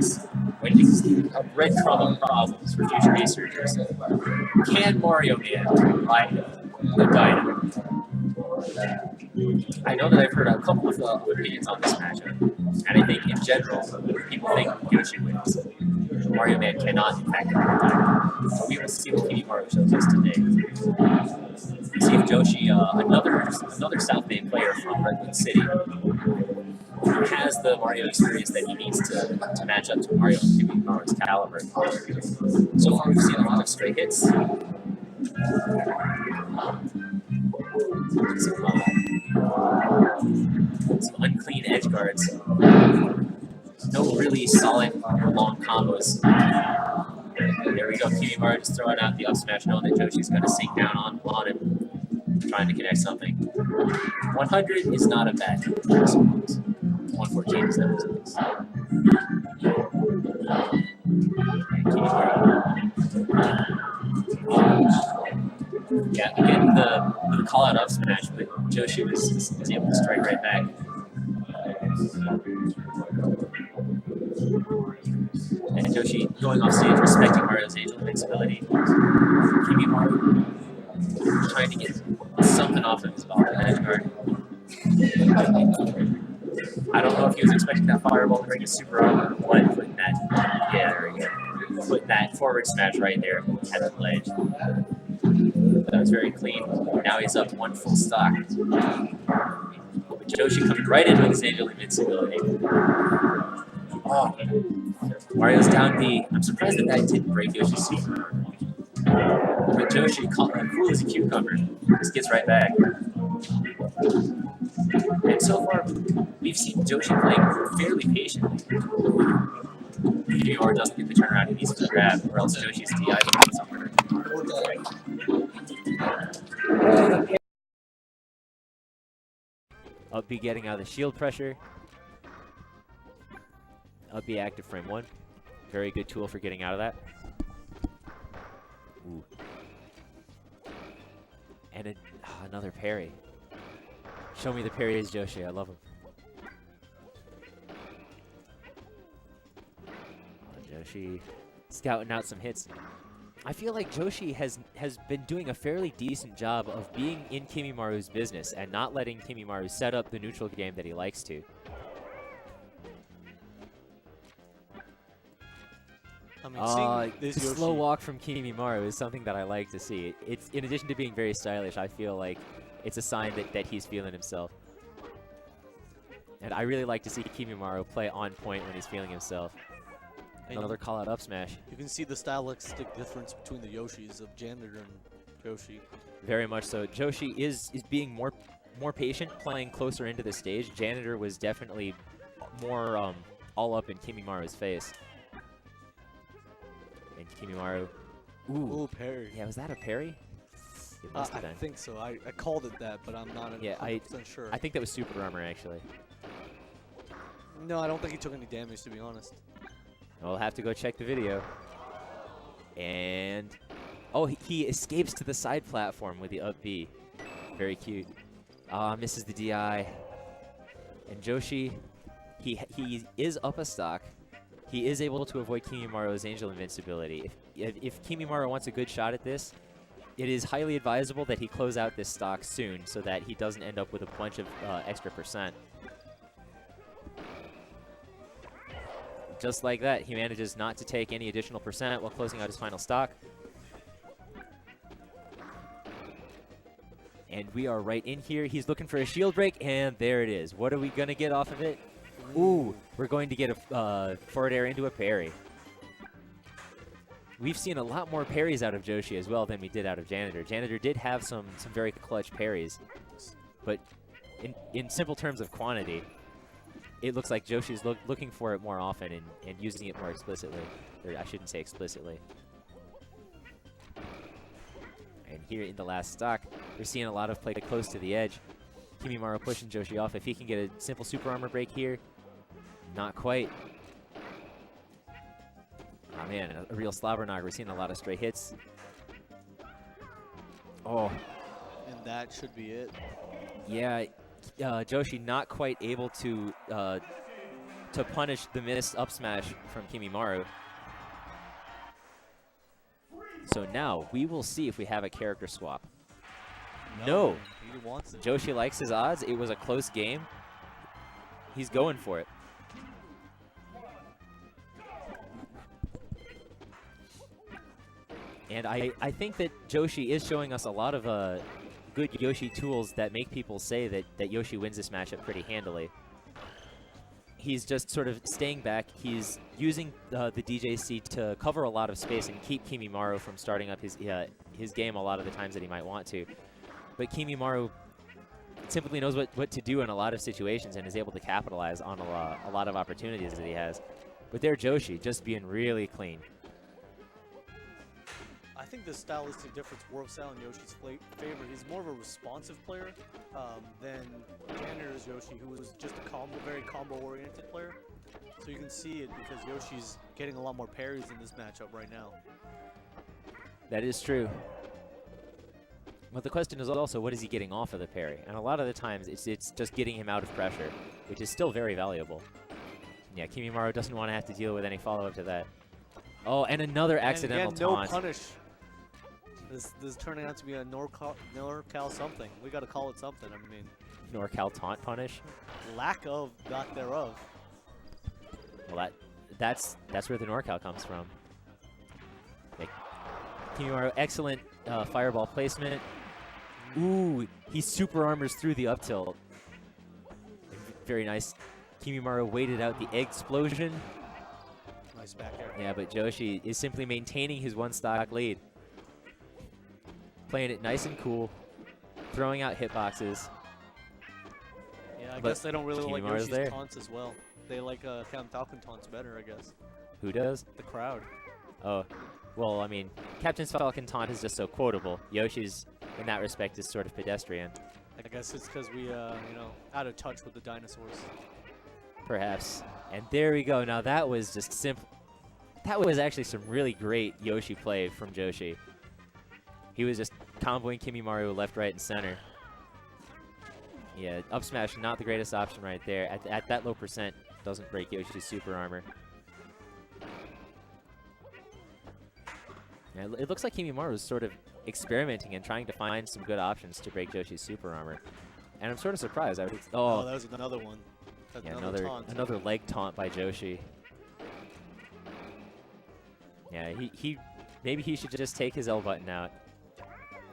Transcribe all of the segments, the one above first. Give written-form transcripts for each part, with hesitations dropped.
there's going to be a breadcrumb of problems for future researchers. Can Mario Man ride the Dino? I know that I've heard a couple of opinions on this matchup, and I think in general, people think Yoshi wins. Mario Man cannot, in fact, defeat the Dino. So we will see what Kimimaru shows us today. See if Joshi, another South Bay player from Redwood City, has the Mario experience that he needs to match up to Mario and Kimimaru's caliber. So far, we've seen a lot of straight hits. Some unclean edge guards. No really solid or long combos. There we go. Kimimaru just throwing out the up smash, knowing that Joshi's going to sink down on him, trying to connect something. 100 is not a bad hit, I suppose. 114 is never close. Yeah, again, the call out up smash, but Joshi was able to strike right back. And Joshi going off stage, respecting Mario's angel invincibility. Kimimaru trying to get something off of his ball. Edge guard. I don't know if he was expecting that fireball to bring his super armor or what, but that, yeah, there we go. Put that forward smash right there at the ledge. That was very clean. Now he's up one full stock. Joshi coming right in with his angel invincibility. Oh, Mario's down B. I'm surprised that didn't break Yoshi's super armor. But Joshi, cool as a cucumber, just gets right back. And so far, we've seen Joshi playing fairly patiently. Kimimaru doesn't get the turnaround he needs to grab, or else Joshi's DI becomes somewhere. Up B getting out of the shield pressure. Up B active frame 1. Very good tool for getting out of that. Ooh. And another parry. Show me the parries, Joshi. I love him. Joshi scouting out some hits. I feel like Joshi has been doing a fairly decent job of being in Kimimaru's business and not letting Kimimaru set up the neutral game that he likes to. I mean, the slow walk from Kimimaru is something that I like to see. It's in addition to being very stylish, I feel like it's a sign that he's feeling himself. And I really like to see Kimimaru play on point when he's feeling himself. Another call-out up smash. You can see the stylistic difference between the Yoshis of Janitor and Joshi. Very much so. Joshi is being more patient, playing closer into the stage. Janitor was definitely more all up in Kimimaru's face. And Kimimaru. Ooh, parry. Yeah, was that a parry? It must have been. I think so. I called it that, but I'm not 100% sure. I think that was super armor, actually. No, I don't think he took any damage, to be honest. We'll have to go check the video. And oh, he escapes to the side platform with the up B. Very cute. Misses the DI. And Joshi, he is up a stock. He is able to avoid Kimimaru's angel invincibility. If Kimimaru wants a good shot at this, it is highly advisable that he close out this stock soon so that he doesn't end up with a bunch of extra percent. Just like that, he manages not to take any additional percent while closing out his final stock. And we are right in here. He's looking for a shield break, and there it is. What are we going to get off of it? Ooh, we're going to get a forward air into a parry. We've seen a lot more parries out of Joshi as well than we did out of Janitor. Janitor did have some very clutch parries, but in simple terms of quantity, it looks like Joshi's looking for it more often and using it more explicitly. Or I shouldn't say explicitly. And here in the last stock, we're seeing a lot of play close to the edge. Kimimaru pushing Joshi off. If he can get a simple super armor break here, not quite. Oh man, a real slobber knocker. We're seeing a lot of straight hits. Oh. And that should be it. Yeah. Joshi not quite able to to punish the missed up smash from Kimimaru. So now we will see if we have a character swap. No. He wants it. Joshi likes his odds. It was a close game. He's going for it. And I think that Joshi is showing us a lot of good Yoshi tools that make people say that Yoshi wins this matchup pretty handily. He's just sort of staying back. He's using the DJC to cover a lot of space and keep Kimimaru from starting up his game a lot of the times that he might want to. But Kimimaru simply knows what to do in a lot of situations and is able to capitalize on a lot of opportunities that he has. But there, Joshi just being really clean. I think the stylistic difference works out in Yoshi's favor. He's more of a responsive player than Janitor's Yoshi, who was just a very combo-oriented player. So you can see it because Yoshi's getting a lot more parries in this matchup right now. That is true. But the question is also, what is he getting off of the parry? And a lot of the times, it's just getting him out of pressure, which is still very valuable. Yeah, Kimimaru doesn't want to have to deal with any follow-up to that. Oh, and another accidental and again, no taunt. punish. This is turning out to be a NorCal something. We got to call it something. I mean, NorCal taunt punish. lack of, not thereof. Well, that's where the NorCal comes from. Kimimaru, excellent fireball placement. Ooh, he super armors through the up tilt. Very nice. Kimimaru waited out the egg explosion. Nice back air. Yeah, but Joshi is simply maintaining his one stock lead. Playing it nice and cool. Throwing out hitboxes. Yeah, I But guess they don't really like Kimimaru's Yoshi's there. taunts as well. They like Captain Falcon taunts better, I guess. Who does? The crowd. Oh, well, I mean, Captain Falcon taunt is just so quotable. Yoshi's, in that respect, is sort of pedestrian. I guess it's because we, out of touch with the dinosaurs. Perhaps. And there we go. Now that was just simple. That was actually some really great Yoshi play from Joshi. He was just comboing Kimimaru left, right, and center. Yeah, up smash, not the greatest option right there. At that low percent, doesn't break Yoshi's super armor. Yeah, it looks like Kimimaru is sort of experimenting and trying to find some good options to break Yoshi's super armor. And I'm sort of surprised. Oh, that was another one. That's yeah, another taunt. leg taunt by Joshi. Yeah, maybe he should just take his L button out.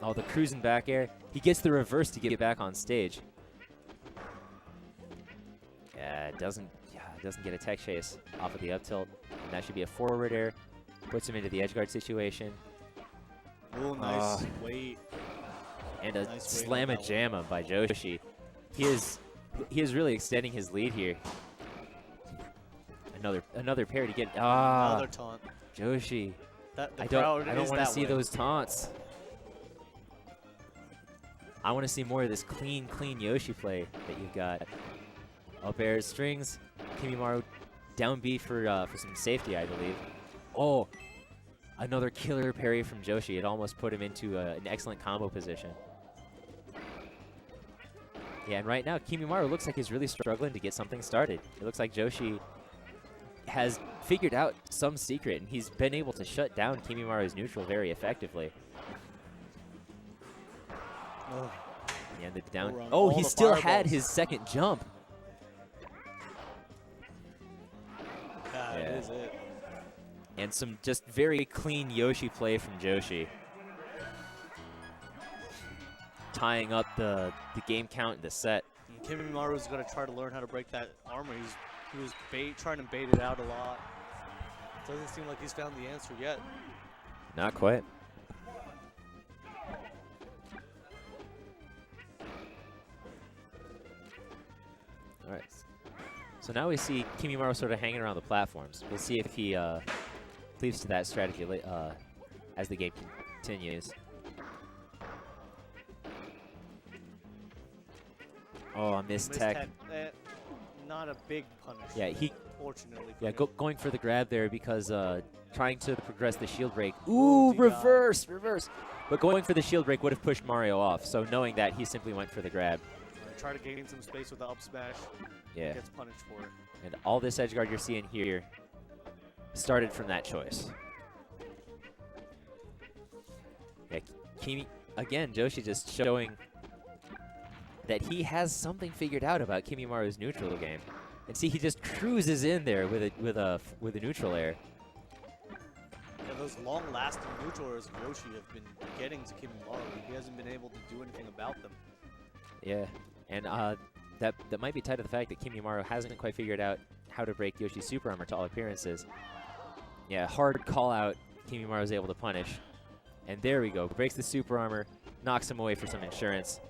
Oh, the cruising back air. He gets the reverse to get back on stage. Yeah, it doesn't get a tech chase off of the up tilt. And that should be a forward air. Puts him into the edge guard situation. Oh, nice weight. And a Nice slam-a-jamma by Joshi. He is really extending his lead here. Another pair to get. Another taunt. Joshi. I don't want to see those taunts. I want to see more of this clean Yoshi play that you've got. Up air strings. Kimimaru down B for some safety, I believe. Oh, another killer parry from Joshi. It almost put him into an excellent combo position. Yeah, and right now, Kimimaru looks like he's really struggling to get something started. It looks like Joshi has figured out some secret, and he's been able to shut down Kimimaru's neutral very effectively. Oh. Yeah, the down. Around Oh, all he the still had fireballs. his second jump. That Yeah. is it. And some just very clean Yoshi play from Joshi. Tying up the game count in the set. And Kimimaru's going to try to learn how to break that armor. He was trying to bait it out a lot. Doesn't seem like he's found the answer yet. Not quite. All right. So now we see Kimimaru sort of hanging around the platforms. We'll see if he cleaves to that strategy as the game continues. Oh, a missed tech. Not a big punish. Yeah, Fortunately. Yeah, for him. going for the grab there because trying to progress the shield break. Ooh, Ooh, DI. reverse. But going for the shield break would have pushed Mario off. So knowing that, he simply went for the grab. try to gain some space with the up smash. Yeah. Gets punished for it. And all this edge guard you're seeing here started from that choice. Yeah, again, Joshi just showing that he has something figured out about Kimimaru's neutral game. And see, he just cruises in there with a neutral air. Yeah, those long-lasting neutral airs of Yoshi have been getting to Kimimaru. He hasn't been able to do anything about them. Yeah, and that might be tied to the fact that Kimimaru hasn't quite figured out how to break Yoshi's super armor to all appearances. Yeah, hard call out. Kimimaru is able to punish. And there we go. Breaks the super armor, knocks him away for some insurance.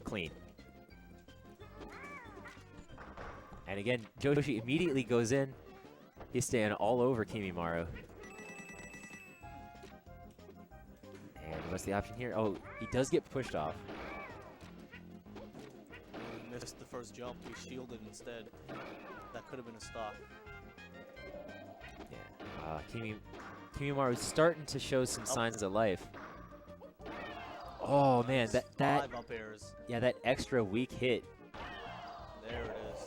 Clean. And again, Joshi immediately goes in. He's staying all over Kimimaru. And what's the option here? Oh, he does get pushed off. He missed the first jump. He shielded instead. That could have been a stop. Yeah. Kimimaru's starting to show some signs of life. Oh man, that 5 up airs. yeah, that extra weak hit. There it is.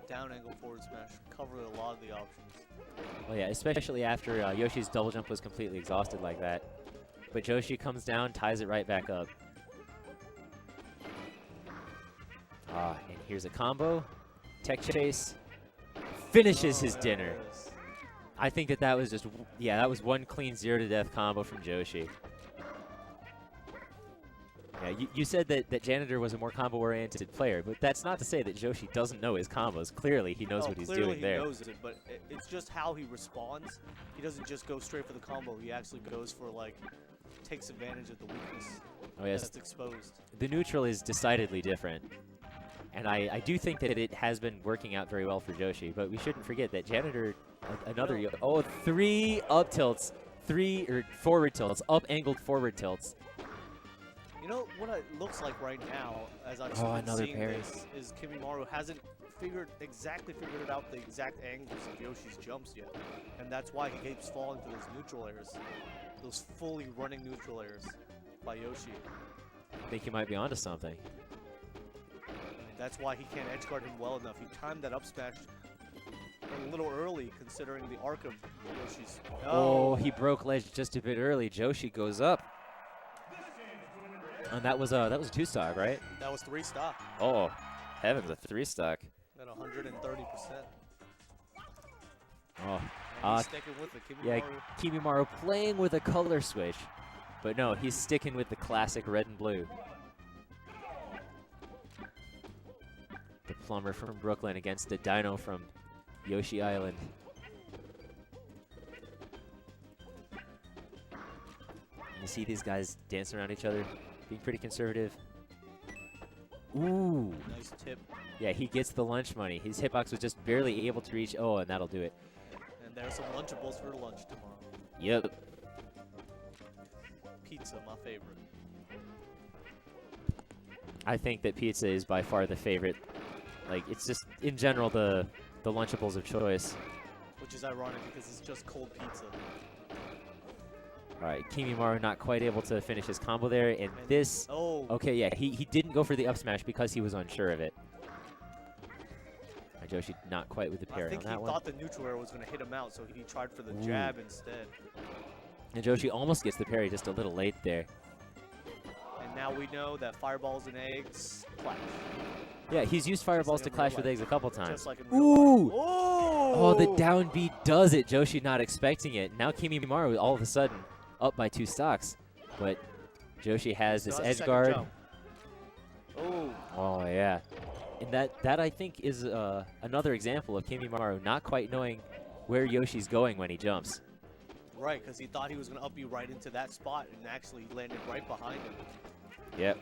Down angle forward smash covered a lot of the options. Well, yeah, especially after Yoshi's double jump was completely exhausted like that. But Joshi comes down, ties it right back up. And here's a combo. Tech chase. Finishes his There dinner. it is. I think that was just, yeah, that was one clean 0-to-death combo from Joshi. Yeah, you said that Janitor was a more combo-oriented player, but that's not to say that Joshi doesn't know his combos. Clearly, he knows what he's doing there. Clearly he knows it, but it's just how he responds. He doesn't just go straight for the combo. He actually goes for, like, takes advantage of the weakness Oh, yes. that's exposed. The neutral is decidedly different. And I do think that it has been working out very well for Joshi, but we shouldn't forget that Janitor, another, oh, 3 up tilts, 3 or forward tilts, up angled forward tilts. You know what it looks like right now, as I've Oh, been another seeing parry. this, is Kimimaru hasn't exactly figured out the exact angles of Yoshi's jumps yet, and that's why he keeps falling for those neutral airs, those fully running neutral airs by Yoshi. I think he might be onto something. That's why he can't edge guard him well enough. He timed that up smash a little early, considering the arc of Yoshi's. Oh, he broke ledge just a bit early. Joshi goes up. And that was a 2-stock, right? That was 3 stock Oh, heavens, a 3-stock. at 130%. Oh, And he's sticking with it. yeah, Kimimaru. Kimimaru playing with a color switch. But no, he's sticking with the classic red and blue. The plumber from Brooklyn against the dino from Yoshi Island. You see these guys dancing around each other, being pretty conservative. Ooh. Nice tip. Yeah, he gets the lunch money. His hitbox was just barely able to reach. Oh, and that'll do it. And there's some Lunchables for lunch tomorrow. Yep. Pizza, my favorite. I think that pizza is by far the favorite. Like, it's just, in general, the Lunchables of choice. Which is ironic because it's just cold pizza. All right, Kimimaru not quite able to finish his combo there, and this... Oh, Okay, yeah, he didn't go for the up smash because he was unsure of it. Joshi not quite with the I parry think on that he one. thought the neutral air was going to hit him out, so he tried for the jab instead. And Joshi almost gets the parry just a little late there. And now we know that fireballs and eggs clash. Yeah, he's used fireballs like to in clash real with life. eggs a couple times. Just like in real Ooh! life. Oh! Oh, the down B does it. Joshi not expecting it. Now Kimimaru all of a sudden up by 2 stocks. But Joshi has this Still has a edge second guard. jump. Oh, Oh, yeah. And that I think is another example of Kimimaru not quite knowing where Yoshi's going when he jumps. right, because he thought he was going to up you right into that spot and actually landed right behind him. Yep.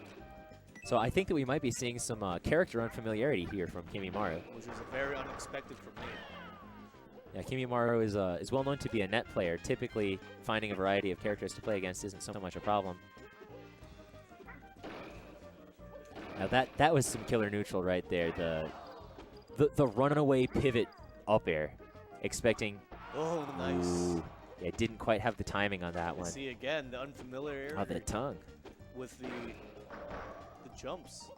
So I think that we might be seeing some character unfamiliarity here from Kimimaru. Which was very unexpected for me. Yeah, Kimimaru is well known to be a net player. Typically, finding a variety of characters to play against isn't so much a problem. Now that was some killer neutral right there. The runaway pivot up air, expecting. Oh, nice. Ooh, yeah, didn't quite have the timing on that You one. see again the unfamiliar Oh, the tongue. with the jumps.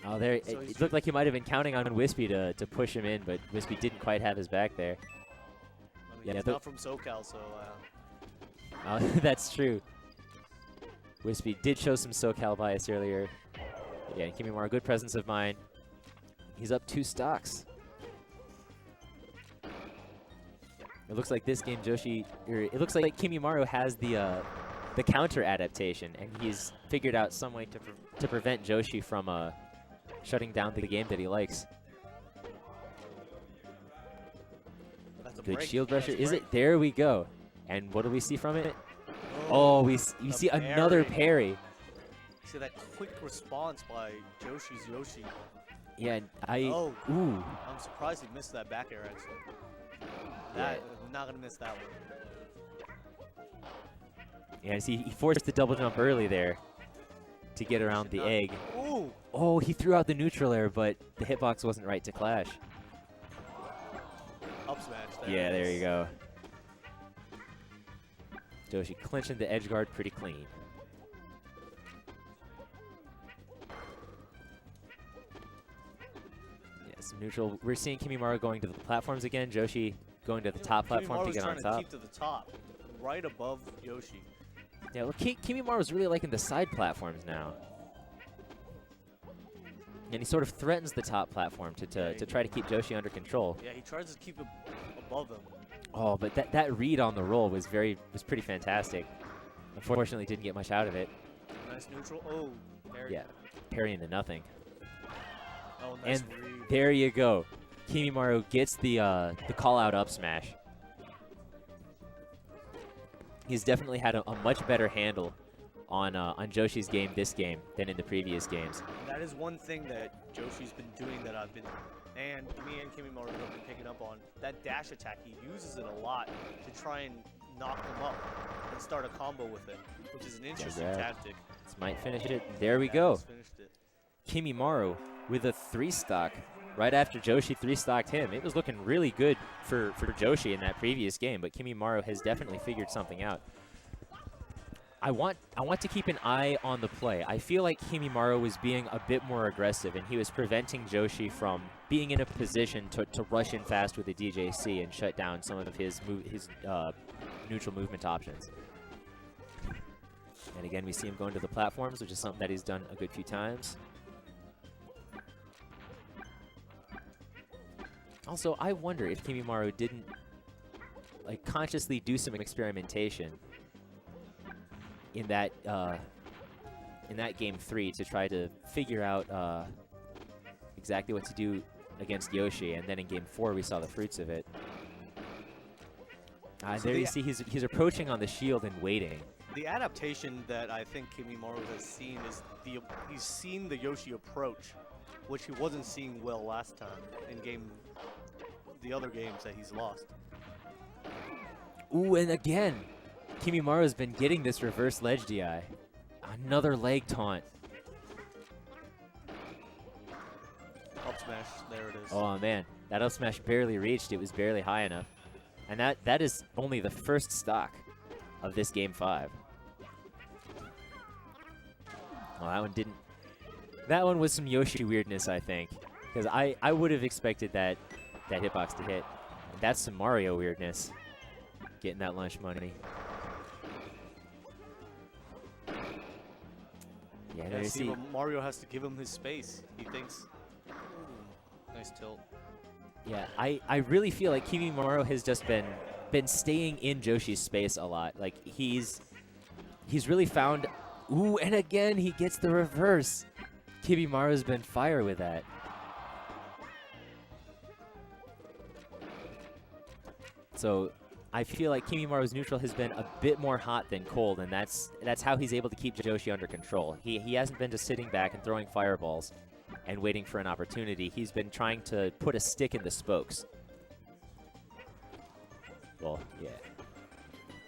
Oh, there. So It he's looked like he might have been counting on Wispy to push him in, but Wispy didn't quite have his back there. I mean, Yeah, he's the- not from SoCal, so Oh, that's true. Wispy did show some SoCal bias earlier. But yeah, Kimimaru, good presence of mind. He's up 2 stocks. It looks like this game, it looks like Kimimaru has the counter adaptation, and he's figured out some way to prevent Joshi from shutting down the game that he likes. that's a Good break. shield That's pressure. a Is break. it? There we go. And what do we see from it? Oh, we the see another parry. See that quick response by Joshi's Yoshi. Yeah, and Oh. ooh. I'm surprised he missed that back air, actually. Not going to miss that one. Yeah, see, he forced the double jump early there to get around the egg. Ooh! Oh, he threw out the neutral air, but the hitbox wasn't right to clash. Up smash there. Yeah, there you go. Joshi clinching the edge guard pretty clean. Yeah, some neutral. We're seeing Kimimaru going to the platforms again. Joshi going to the top platform to Kimimaru's get on trying top. to keep to the top, right above Yoshi. Yeah, well, Kimimaru's really liking the side platforms now. And he sort of threatens the top platform to try to keep Joshi under control. Yeah, he tries to keep it above him. Oh, but that read on the roll was pretty fantastic. Unfortunately, didn't get much out of it. Nice neutral. Oh, parry. Yeah, parry into nothing. Oh, nice And read. there you go. Kimimaru gets the call out up smash. He's definitely had a much better handle on Joshi's game this game than in the previous games. That is one thing that Joshi's been doing that I've been, and me and Kimimaru have been picking up on. That dash attack, he uses it a lot to try and knock them up and start a combo with it, which is an interesting grab. tactic. This might finish it. There we Yeah, go. he's finished it. Kimimaru with a 3-stock right after Joshi 3-stocked him. It was looking really good for Joshi in that previous game, but Kimimaru has definitely figured something out. I want to keep an eye on the play. I feel like Kimimaru was being a bit more aggressive, and he was preventing Joshi from being in a position to rush in fast with the DJC and shut down some of his neutral movement options. And again, we see him going to the platforms, which is something that he's done a good few times. Also, I wonder if Kimimaru didn't consciously do some experimentation in that game 3 to try to figure out exactly what to do against Yoshi, and then in game 4 we saw the fruits of it. There you see he's approaching on the shield and waiting. The adaptation that I think Kimimaru has seen is he's seen the Yoshi approach, which he wasn't seeing well last time in the other games that he's lost. Ooh, and again, Kimimaru's been getting this reverse ledge DI. Another leg taunt. Up smash, there it is. Oh man, that up smash barely reached. It was barely high enough. And that is only the first stock of this game 5. Well, that one didn't. That one was some Yoshi weirdness, I think, because I would have expected that hitbox to hit. And that's some Mario weirdness. Getting that lunch money. Yeah, there you see. But Mario has to give him his space. He thinks. Ooh, nice tilt. Yeah, I really feel like Kimimaru has just been staying in Joshi's space a lot. Like he's really found. Ooh, and again he gets the reverse. Kimimaru's been fire with that. So I feel like Kimimaru's neutral has been a bit more hot than cold, and that's how he's able to keep Joshi under control. He hasn't been just sitting back and throwing fireballs and waiting for an opportunity. He's been trying to put a stick in the spokes. Well, yeah.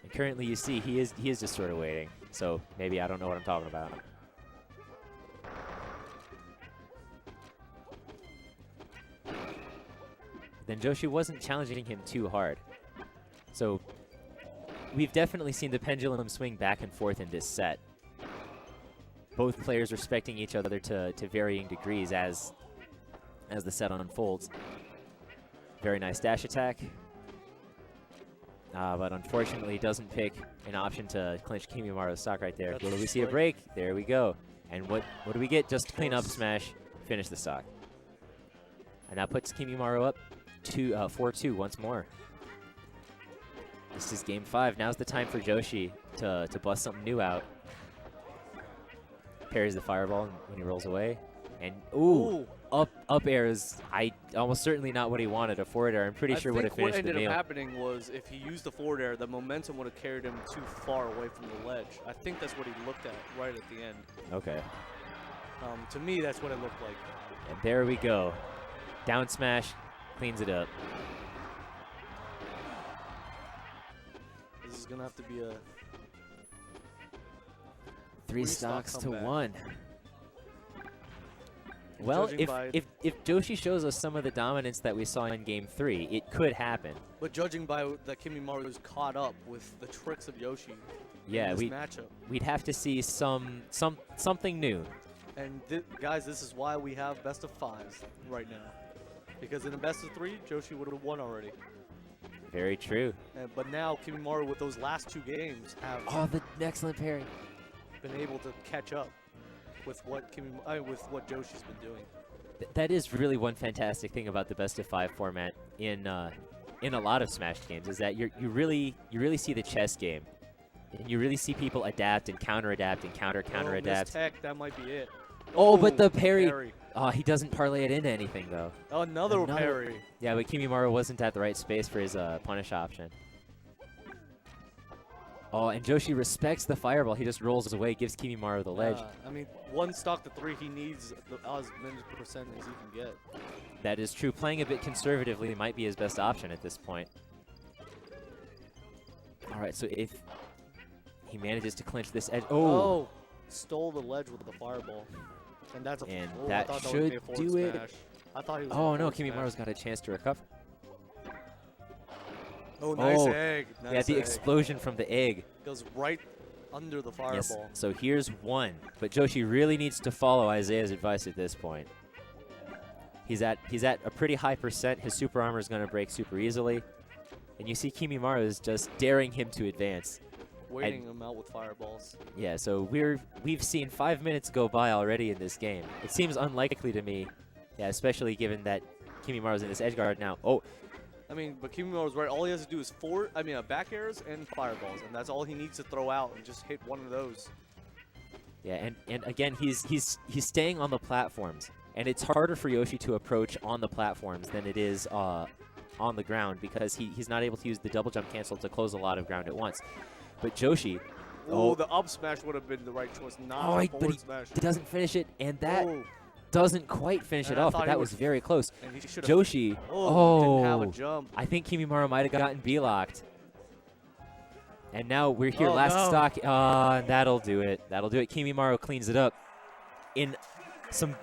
And currently, you see, he is just sort of waiting. So maybe I don't know what I'm talking about. Then Joshi wasn't challenging him too hard. So we've definitely seen the pendulum swing back and forth in this set. both players respecting each other to varying degrees as the set unfolds. Very nice dash attack. But unfortunately doesn't pick an option to clinch Kimimaru's stock right there. That's Will we a see a strike. break? There we go. And what do we get? Just clean up smash, finish the stock. And that puts Kimimaru up 4-2 once more. This is game 5. Now's the time for Joshi to bust something new out. Parries the fireball when he rolls away. And ooh, up air is almost certainly not what he wanted. A forward air, I'm pretty sure would have finished what the ended meal. up happening was if he used the forward air, the momentum would have carried him too far away from the ledge. I think that's what he looked at right at the end. Okay. To me, that's what it looked like. And there we go. Down smash, cleans it up. This is gonna have to be a 3 stock stocks to comeback. 1. Well, judging by- if Joshi shows us some of the dominance that we saw in game 3, it could happen. But judging by that Kimimaru was caught up with the tricks of Yoshi Yeah, in this matchup. we'd have to see something new. And guys, this is why we have best of 5s right now. Because in a best of 3, Joshi would have won already. Very true. But now Kimimaru with those last 2 games have Oh, the excellent parry. been able to catch up with what with what Joshi's been doing. That is really one fantastic thing about the best of 5 format in a lot of Smash games is that you really see the chess game, and you really see people adapt and counter adapt and counter adapt. Tech, that might be it. Oh, but the parry. Oh, he doesn't parlay it into anything though. Another parry. Yeah, but Kimimaru wasn't at the right space for his punish option. Oh, and Joshi respects the fireball. He just rolls away, gives Kimimaru the ledge. I mean, 1 stock to 3, he needs as many percent as he can get. That is true. Playing a bit conservatively might be his best option at this point. All right, so if he manages to clinch this edge. Oh! Stole the ledge with the fireball. And that's a And I that thought should would be a forward do it. smash. I thought he was Oh, gonna no, forward Kimimaru's smash. got a chance to recover. Oh, nice Oh, egg. Nice Yeah, the egg. explosion from the egg. Goes right under the fireball. Yes, so here's 1. But Joshi really needs to follow Isaiah's advice at this point. He's at a pretty high percent. His super armor is going to break super easily. And you see Kimimaru is just daring him to advance. Waiting him out with fireballs. Yeah, so we've seen 5 minutes go by already in this game. It seems unlikely to me, yeah, especially given that Kimimaru's in this edge guard now. Oh, I mean, but Kimimaru's right. All he has to do is back airs and fireballs, and that's all he needs to throw out and just hit one of those. yeah, and again, he's staying on the platforms, and it's harder for Yoshi to approach on the platforms than it is on the ground because he's not able to use the double jump cancel to close a lot of ground at once. But Joshi, Oh, the up smash would have been the right choice, not the but forward smash. he doesn't finish it, and that Oh, doesn't quite finish And it I off, thought but he that would- was very close. and he should have. Joshi, Didn't have a jump. I think Kimimaru might have gotten B-locked. And now we're here, Oh, last no. stock. And that'll do it. That'll do it. Kimimaru cleans it up in some